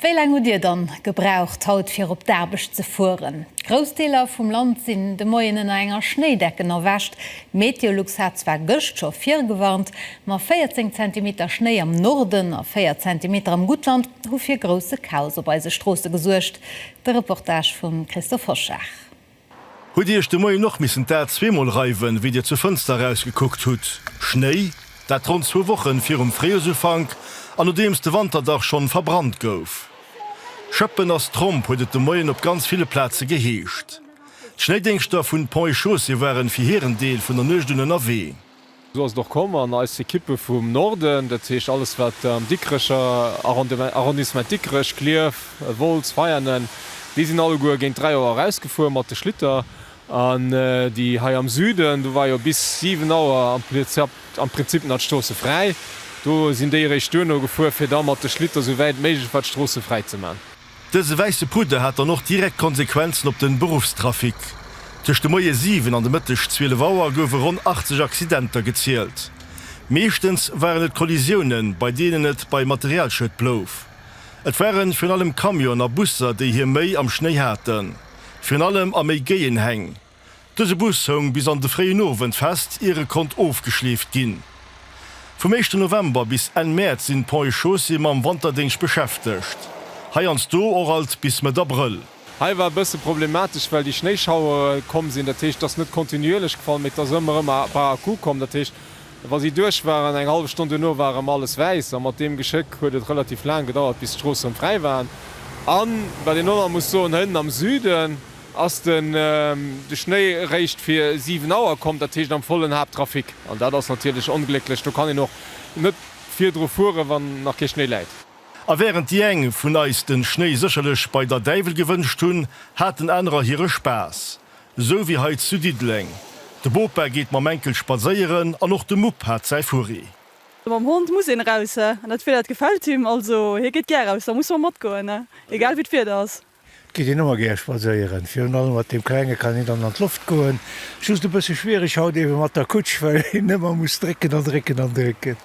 Wie lange Dir dann gebraucht haut fir op Derbeg ze fuhren? Großdeler vum Land sinn de Moien in enger Schneedecken erwäscht. Meteorlux hat zwar gëcht scho 4 gewarnt, ma 14 cm Schnee am Norden a 4 cm am Gutland hu fir grosse Chaos op se Strosse gesuercht. De Reportage vum Christoph Hoschach. Hu Dir de Moi noch missen dat zwemal reiwen, wie Dir zu Fenster rausgeguckt hut. Schnee, dat rund 2 Wochen fir Freselfang, an dems de Wanderdach schon verbrannt gouf. Schëppen ass Tromp huet de Moien op ganz viele Plätze geheescht. Schneedingstoff vun Pontchaussee waren fir Herendeel vun der Nøchdunnen AW. So ass doch kommen als Kippe vum Norden, dat hiech alles wat dickrecher Arrondissement Dickrech, Kleef, Wolz, Feiernen. Die sind alle goer géint 3 Auer rausgefuer mat de Schlitter an die hai am Süden, du war jo bis 7 Auer am Prinzip dat Stosse frei. Du sind déi Stënner gefuer fir da mat de Schlitter soweit méigich wat Strosse frei ze man. Dese weise Pude hat noch direkt Konsequenzen op den Berufstrafik. Tech de Moie 7 an de Mëttech 12 Auer goufe rund 80 Accidenter gezielt. Meeschtens waren et Kollisionen, bei denen et bei Materialschëtt blouf. Et wären vun allem Kamion a Busser, déi hier méi am Schnee hätten. Vun allem a méi Geien heng. Dëse Bus hong bis an de Freien Owen fest ihre Kont aufgeschleft ginn. Vom 1. November bis 1. März sind Pontchaussee am Wanderdingsch beschäftigt. Heians do or alt bis mit April. Hei war bësse problematisch, weil die Schneeschauer kommen sind, dat das net kontinuierlich gefallen mit der Sommer paar Ku kommen, dat was sie durch waren eng halbe Stunde nur waren alles weiß, mat dem Geschick huet relativ lang gedauert bis Strossen frei waren. An bei den Nonner muss so hin am Süden ass den de Schnee reicht fir 7 Auer kommt, dat am vollen Haupttrafik. An da das natürlich unglücklich. Du kann ich noch net 4 Drfure, wann nach Schnee leit. A während die eng vun eis den Schnee sicherlech bei der Deivel gewünscht hun, hat en anderer hire Spaß. So wie heit zu Diedling. De Boberg geht ma Menkel spazeieren, an noch de Mupp hat sei Furi. Mam Hund muss en raus, dat fir dat gefällt ihm, also hier geht ger raus, da muss man mat go ne. Egal wie fir das. Geht immer ger spaieren. Fi allem wat dem Kleine kann ich an Luft goen. Schus du bësse schwierig haut iw mat der Kutsch, weil nimmer muss drecken an drecken an drecken.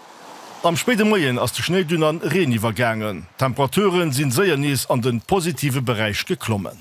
Am späte Moien ass de Schneedünnern Reniwergängen. Temperaturen sind sehr nies an den positive Bereich geklommen.